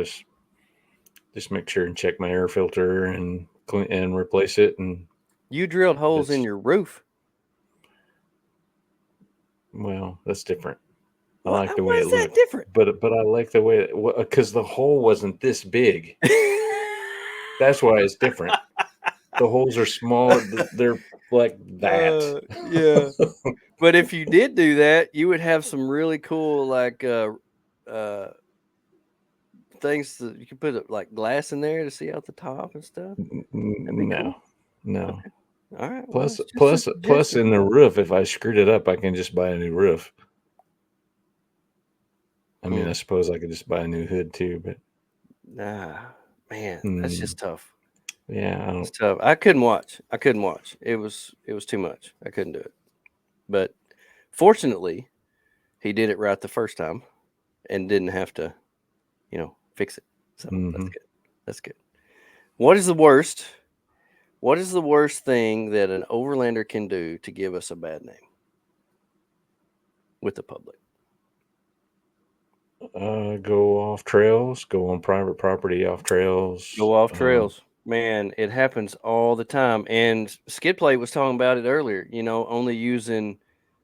just make sure and check my air filter and clean and replace it. And You drilled holes in that's your roof. well, that's different. I Why? like the Why way it is that looked, different? but I like the way because the hole wasn't this big. That's why it's different. The holes are smaller. They're like that. Yeah. But if you did do that, you would have some really cool uh things that you could put like glass in there to see out the top and stuff. That'd be No, cool. no. Okay. All right. Well, Plus, it's just a plus, suggestion. in the roof, if I screwed it up, I can just buy a new roof. I mean, I Mm. suppose I could just buy a new hood too, but Ah, man, that's mm, just tough. yeah, I It's don't. tough. I couldn't watch. I couldn't watch. It was too much. I couldn't do it. But fortunately, he did it right the first time and didn't have to, fix it. So that's Hmm. good. That's good. What is the worst? What is the worst thing that an overlander can do to give us a bad name with the public? Go off trails, go on private property off trails. Go off trails. Man, it happens all the time. And Skidplate was talking about it earlier, only using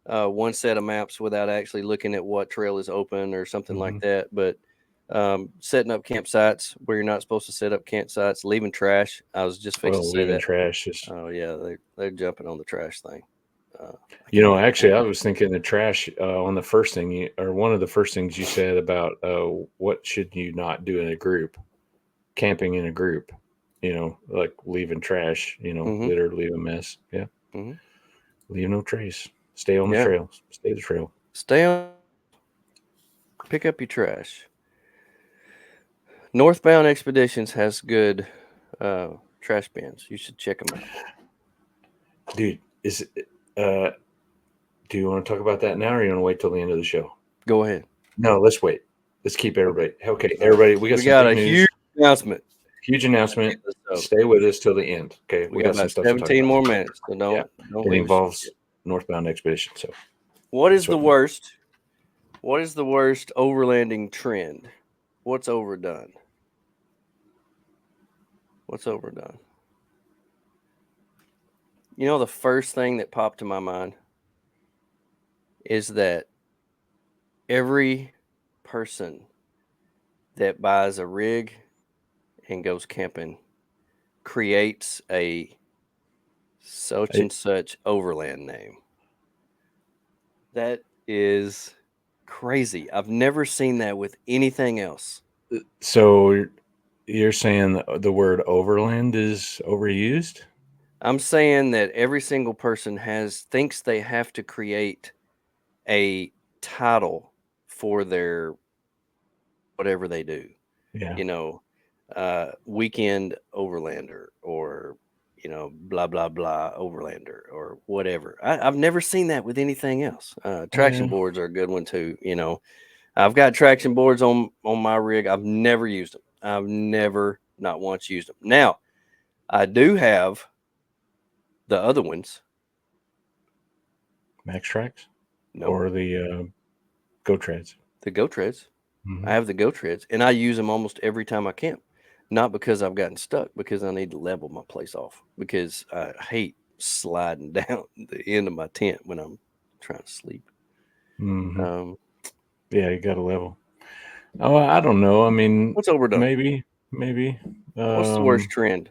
one set of maps without actually looking at what trail is open or something like Mhm. that. But setting up campsites where you're not supposed to set up campsites, leaving trash. I was just fixing to Well, say leaving that. trash is. Oh, yeah, they're jumping on the trash thing. I can't. Actually, I was thinking the trash on the first thing or one of the first things you said about what should you not do in a group, camping in a group, like leaving trash, Mm-hmm, litter, leave a mess. Yeah. mm-hmm. Leave no trace. Stay on the Yeah. trail. Stay the trail. Stay on. Pick up your trash. Northbound Expeditions has good trash bins. You should check them out. Dude, uh do you want to talk about that now or you want to wait till the end of the show? Go ahead. No, let's wait. Let's keep Okay. everybody. Okay, All right. everybody, we got We some got big a news. huge announcement. Huge Let's announcement. get this over. Stay with us till the end. Okay, We we got got some about stuff to talk 17 about. more minutes, so Yeah, don't it leave us. involves Northbound Expedition. So What is that's the what. worst? What is the worst overlanding trend? What's overdone? What's overdone? The first thing that popped to my mind is that every person that buys a rig and goes camping creates a such I, and such overland name. That is crazy. I've never seen that with anything else. so you're saying the word overland is overused? I'm saying that every single person thinks they have to create a title for their whatever they do. Yeah. You know, weekend overlander or blah blah blah overlander or whatever. I've never seen that with anything else. Traction Well, boards are a good one too. I've got traction boards on my rig. I've never used them. I've never not once used them. Now I do have the other ones. Max Tracks Nope, or the Go Treads. the Go Treads. I Hmm. have the Go Treads, and I use them almost every time I camp. Not because I've gotten stuck, because I need to level my place off. Because I hate sliding down the end of my tent when I'm trying to sleep. Hmm. Um, Yeah, you got a level. Oh, I don't know. I mean, what's overdone? maybe. What's the worst trend?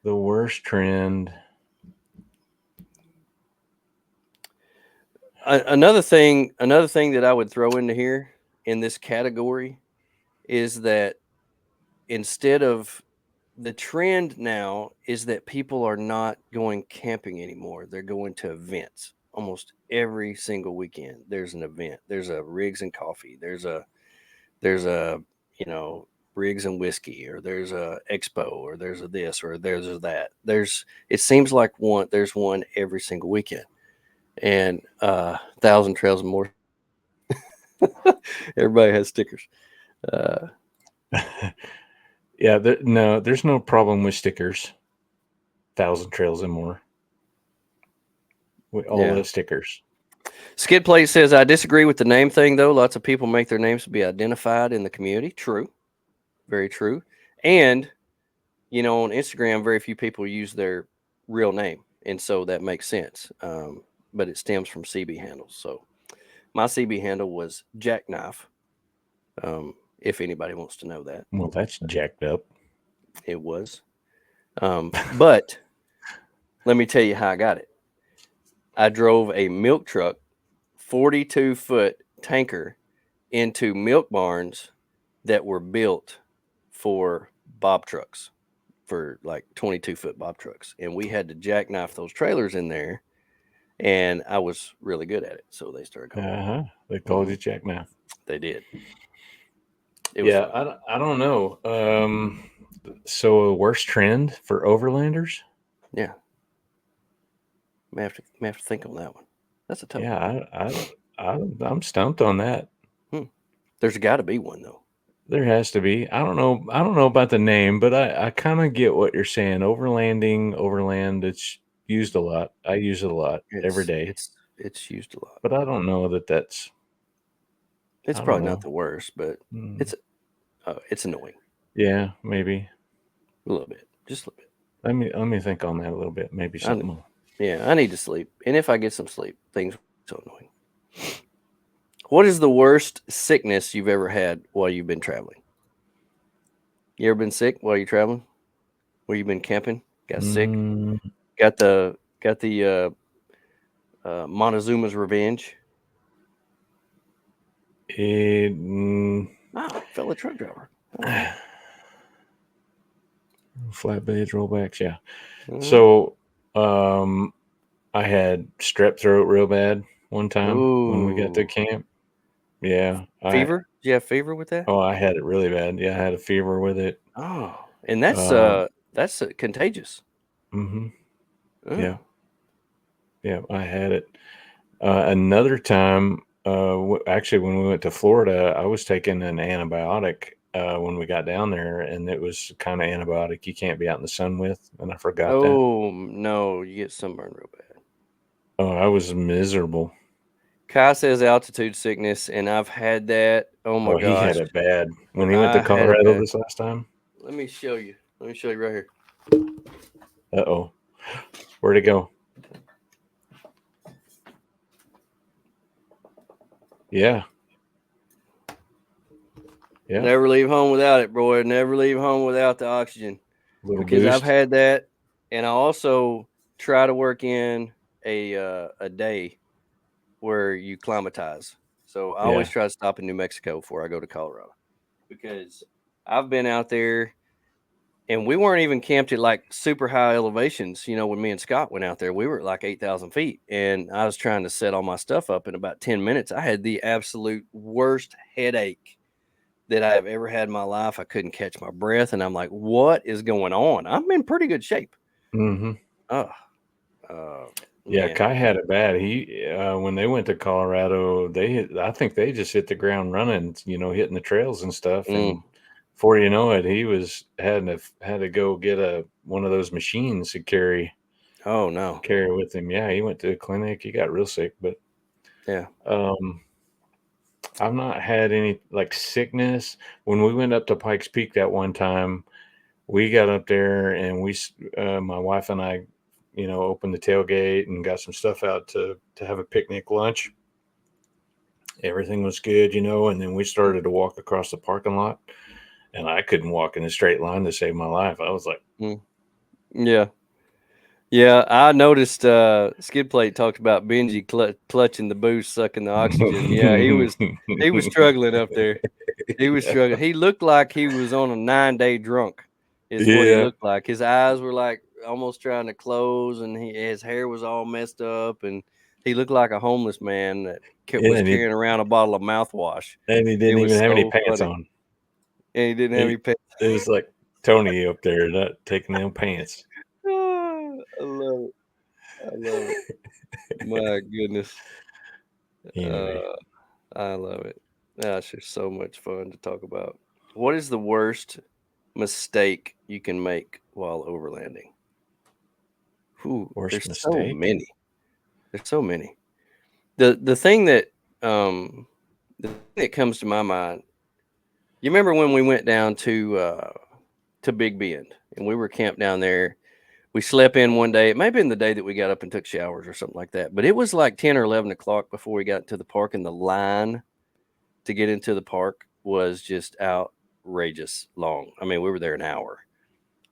The worst trend. Another thing that I would throw into here in this category is that instead of the trend now is that people are not going camping anymore. They're going to events. Almost every single weekend there's an event. There's a Rigs and Coffee. There's a Rigs and Whiskey, or there's a expo, or there's a this, or there's a that. It seems like there's one every single weekend. And Thousand Trails and More. Everybody has stickers. Uh, Yeah, no, there's no problem with stickers. Thousand Trails and More. We all yeah. love stickers. Skid Plate says, I disagree with the name thing, though. Lots of people make their names to be identified in the community. True. Very true. And, on Instagram, very few people use their real name. And so that makes sense. But it stems from CB handles. So my CB handle was Jackknife, if anybody wants to know that. Well, that's jacked up. It was. But let me tell you how I got it. I drove a milk truck, 42-foot tanker, into milk barns that were built for bob trucks, for like 22-foot bob trucks. And we had to jackknife those trailers in there, and I was really good at it. So they started calling me. They called you Jackknife. They did. It was fun. I don't know. So a worse trend for overlanders? Yeah. May have to think on that one. That's a tough one. Yeah, I'm stumped on that. There's got to be one, though. There has to be. I don't know about the name, but I kind of get what you're saying. Overland, it's used a lot. I use it a lot every day. It's used a lot. But I don't know that that's... It's probably not the worst, but it's annoying. Yeah, maybe. A little bit. Just a little bit. Let me think on that a little bit. Maybe something more. Yeah, I need to sleep. And if I get some sleep, things are so annoying. What is the worst sickness you've ever had while you've been traveling? You ever been sick while you're traveling? Where you've been camping? Got sick? Got the Montezuma's revenge? Fellow truck driver. Flatbeds, rollbacks, yeah. So I had strep throat real bad one time when we got to camp. Yeah. Fever? Did you have fever with that? Oh, I had it really bad. Yeah, I had a fever with it. Oh, and that's contagious. Mm-hmm. Oh. Yeah. Yeah, I had it. Another time, actually, when we went to Florida, I was taking an antibiotic when we got down there, and it was kind of antibiotic you can't be out in the sun with, and I forgot that. Oh, no, you get sunburn real bad. Oh, I was miserable. Kai says altitude sickness, and I've had that. Oh my gosh, he had it bad when he went to Colorado this last time. Let me show you. Right here. Uh-oh. Where'd it go? Yeah. Yeah. Never leave home without it, boy. Never leave home without the oxygen. Because I've had that, and I also try to work in a day where you climatize. So I always try to stop in New Mexico before I go to Colorado, because I've been out there, and we weren't even camped at like super high elevations. When me and Scott went out there, we were at like 8,000 feet, and I was trying to set all my stuff up in about 10 minutes. I had the absolute worst headache that I have ever had in my life. I couldn't catch my breath, and I'm like, what is going on? I'm in pretty good shape. Mm-hmm. Yeah, Man. Kai had it bad. He when they went to Colorado, I think they just hit the ground running, hitting the trails and stuff. And before you know it, he had to go get one of those machines to carry. Oh no! Carry with him. Yeah, he went to the clinic. He got real sick, but yeah. I've not had any like sickness. When we went up to Pikes Peak that one time, we got up there and my wife and I, opened the tailgate and got some stuff out to have a picnic lunch. Everything was good, and then we started to walk across the parking lot, and I couldn't walk in a straight line to save my life. I was like, yeah. Yeah, I noticed Skid Plate talked about Benji clutching the boost, sucking the oxygen. Yeah, he was struggling up there. He was struggling. He looked like he was on a 9-day drunk, is what he Yeah, looked like. His eyes were like almost trying to close, and his hair was all messed up, and he looked like a homeless man that yeah, was carrying around a bottle of mouthwash. and he It didn't was even have any so pants funny, on. and he didn't have He, any pants. it was like Tony up there not taking no pants. I love it. I love it. My goodness. Anyway, Uh, I love it. That's just so much fun to talk about. What is the worst mistake you can make while overlanding? Ooh, worst there's so mistake? many. There's so many. The thing that um the thing that comes to my mind, you remember when we went down to Big Bend and we were camped down there. We slept in one day. It may have been the day that we got up and took showers or something like that. But it was like 10 or 11 o'clock before we got to the park, and the line to get into the park was just outrageous long. I mean, we were there an hour.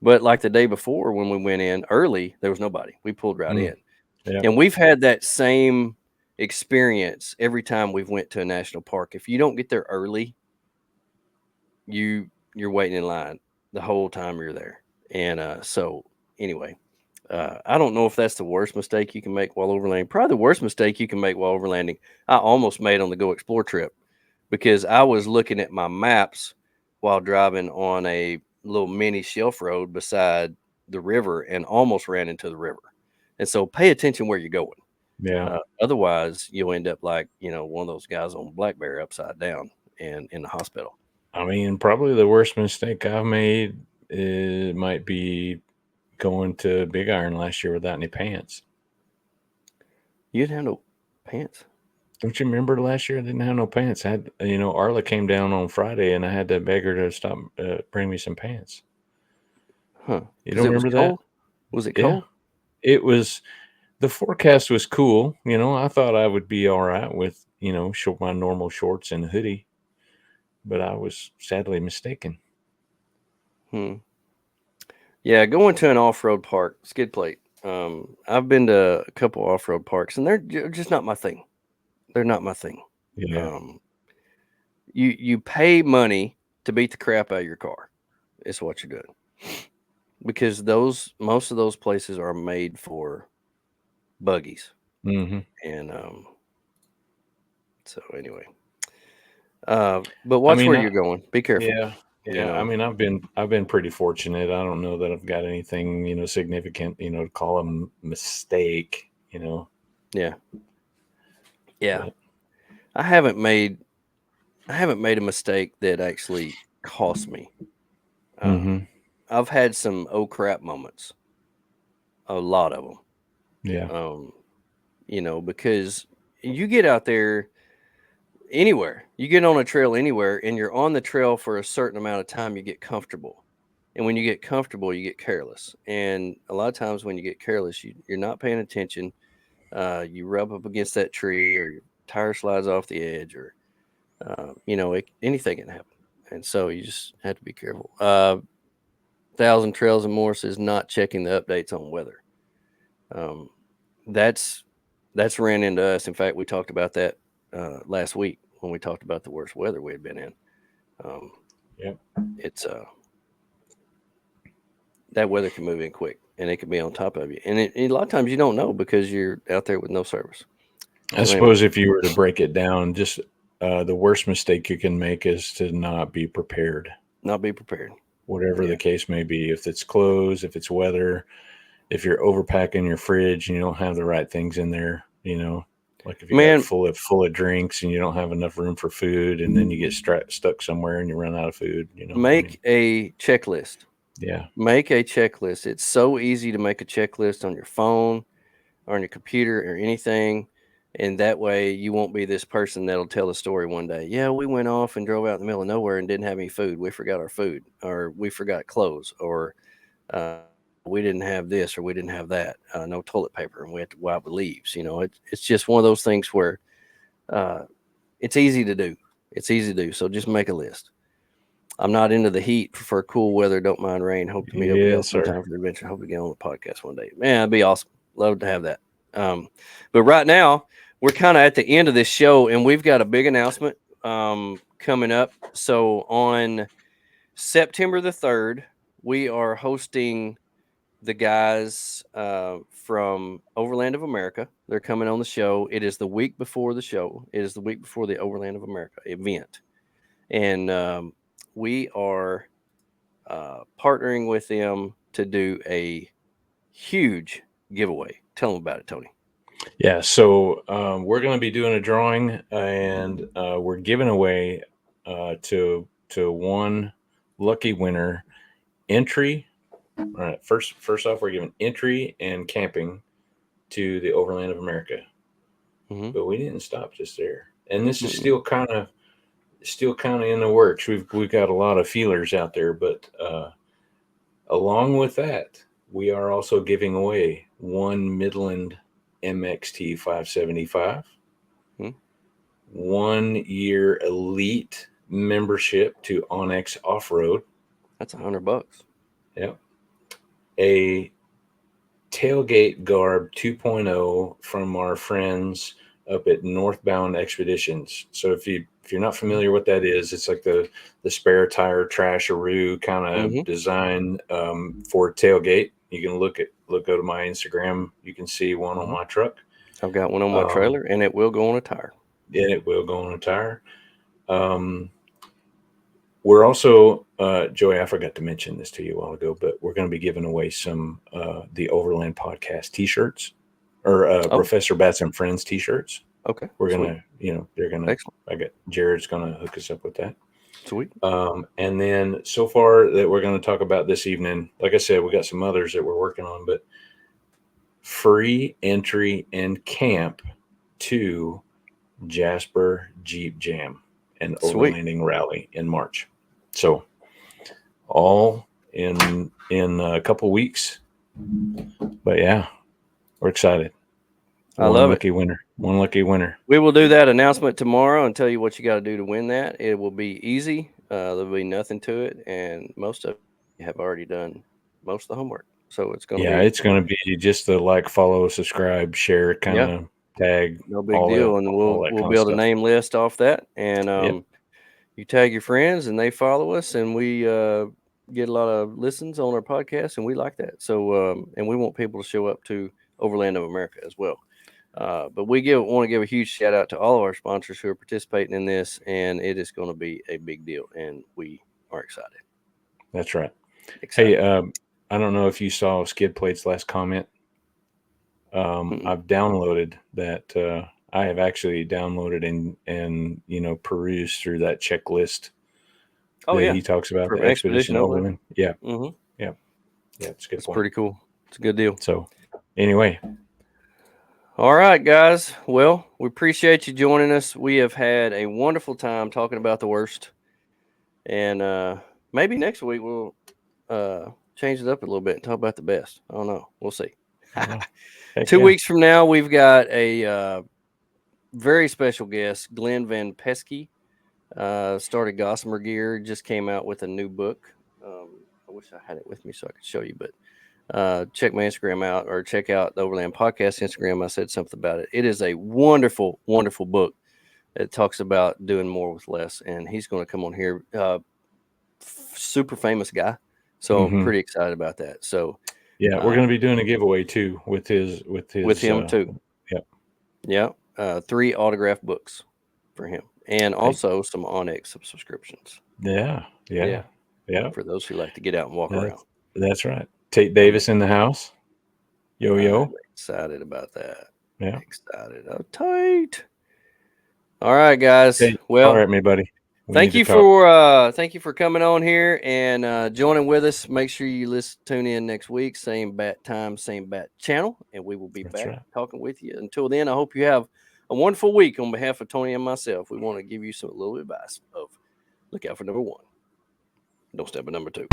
But like the day before when we went in early, there was nobody. We pulled right Mm, in. yeah, And we've had that same experience every time we've went to a national park. If you don't get there early, you're waiting in line the whole time you're there. And so anyway, I don't know if that's the worst mistake you can make while overlanding. Probably the worst mistake you can make while overlanding, I almost made on the Go Explore trip, because I was looking at my maps while driving on a little mini shelf road beside the river and almost ran into the river. And so pay attention where you're going. yeah. Otherwise, you'll end up like, one of those guys on Black Bear upside down and in the hospital. I mean, probably the worst mistake I've made might be going to Big Iron last year without any pants. You didn't have no pants. Don't you remember last year I didn't have no pants? I had, Arla came down on Friday and I had to beg her to stop, bring me some pants. Huh. You Because don't it was remember that? cold. Was it Yeah. cold? It was, the forecast was cool. I thought I would be all right with, my normal shorts and hoodie, but I was sadly mistaken. Hmm. Yeah, going to an off-road park, skid plate. I've been to a couple off-road parks, and they're just not my thing. They're not my thing. Yeah. Um, you pay money to beat the crap out of your car. Is what you're doing, because most of those places are made for buggies, Hmm. and so anyway. But I watch mean, where you're going. Be careful. yeah, You yeah. I know. mean, I've been pretty fortunate. I don't know that I've got anything, significant, to call a mistake, Yeah. Yeah. but I haven't made I haven't made a mistake that actually cost me. Um, hmm I've had some oh crap moments, a lot of them. yeah. Um, because you get out there anywhere, you get on a trail anywhere, and you're on the trail for a certain amount of time, you get comfortable. And when you get comfortable, you get careless. And a lot of times when you get careless, you're not paying attention. You rub up against that tree, or your tire slides off the edge, or anything can happen. And so you just have to be careful. Thousand Trails and More says not checking the updates on weather. Um, that's ran into us. In fact, we talked about that last week when we talked about the worst weather we had been in. Um, Yep. it's that weather can move in quick, and it can be on top of you. And a lot of times you don't know because you're out there with no service. I So anyway, suppose if you were to break it down, just the worst mistake you can make is to not be prepared, not be prepared. whatever Yeah, the case may be. If it's clothes, if it's weather, if you're overpacking your fridge and you don't have the right things in there, like if you got man, full of drinks and you don't have enough room for food, and then you get stuck somewhere and you run out of food. I mean, make a checklist. yeah, Make a checklist. It's so easy to make a checklist on your phone or on your computer or anything. And that way you won't be this person that'll tell a story one day. Yeah, we went off and drove out in the middle of nowhere and didn't have any food. We forgot our food, or we forgot clothes, or uh, we didn't have this, or we didn't have that. No toilet paper, and we had to wipe with leaves. It's just one of those things where uh, it's easy to do. It's easy to do. So just make a list. I'm not into the heat. Prefer cool weather. Don't mind rain. Hope to meet up with y'all Yes, sir. sometime for the adventure. Hope to get on the podcast one day. Man, that'd be awesome. Love to have that. But right now, we're kind of at the end of this show, and we've got a big announcement coming up. So on September the 3rd, we are hosting the guys from Overland of America. They're coming on the show. It is the week before the show. It is the week before the Overland of America event. And we are partnering with them to do a huge giveaway. Tell them about it, Tony. Yeah, so we're going to be doing a drawing, and we're giving away to one lucky winner entry. All right, first off, we're giving entry and camping to the Overland of America. Mm-hmm. But we didn't stop just there, and this is still kind of in the works. We've got a lot of feelers out there, but along with that, we are also giving away one Midland MXT 575, 1 year elite membership to Onyx Off-Road. That's $100. Yep. A tailgate garb 2.0 from our friends up at Northbound Expeditions. So if you're not familiar what that is, it's like the spare tire trasharoo kind of design for tailgate. You can go to my Instagram. You can see one on my truck. I've got one on my trailer, and it will go on a tire. And it will go on a tire. We're also, Joey, I forgot to mention this to you a while ago, but we're going to be giving away some the Overland Podcast T-shirts, or Professor Bats and Friends T-shirts. Okay. We're going to, they're going to, Jared's going to hook us up with that. Sweet. And then so far that we're going to talk about this evening, like I said, we got some others that we're working on, but free entry and camp to Jasper Jeep Jam and Overlanding Rally in March. So all in a couple weeks. But yeah, we're excited. I love it. One lucky winner. We will do that announcement tomorrow and tell you what you got to do to win that. It will be easy. There'll be nothing to it, and most of you have already done most of the homework. So it's going to be. It's going to be just the like, follow, subscribe, share, kind of tag. No big deal, and we'll build a name list off that, and you tag your friends, and they follow us, and we get a lot of listens on our podcast, and we like that. So, and we want people to show up to Overland of America as well. But we want to give a huge shout out to all of our sponsors who are participating in this, and it is going to be a big deal, and we are excited. That's right. Excited. Hey, I don't know if you saw Skid Plate's last comment. I've downloaded that. I have actually downloaded and perused through that checklist that he talks about, the Expedition Overland. Yeah. Mm-hmm. Yeah. Yeah. It's a good point. Pretty cool. It's a good deal. So anyway. All right, guys. Well, we appreciate you joining us. We have had a wonderful time talking about the worst. And maybe next week we'll change it up a little bit and talk about the best. I don't know. We'll see. 2 weeks from now, we've got a very special guest, Glenn Van Pesky. Started Gossamer Gear, just came out with a new book. I wish I had it with me so I could show you, but check my Instagram out, or check out the Overland Podcast Instagram. I said something about it. It is a wonderful, wonderful book that talks about doing more with less, and he's going to come on here. Super famous guy, so I'm pretty excited about that. So yeah, we're going to be doing a giveaway too with him too. Yeah. 3 autographed books for him, and also some Onyx subscriptions. Yeah. For those who like to get out and walk around. That's right. Tate Davis in the house. Yo. I'm excited about that. Yeah. Excited. Oh, Tate. All right, guys. Hey, well, all right, me buddy. Thank you for coming on here and joining with us. Make sure you tune in next week, same bat time, same bat channel, and we will be back talking with you. Until then, I hope you have a wonderful week. On behalf of Tony and myself, we want to give you a little advice of look out for number 1. Don't step at number 2.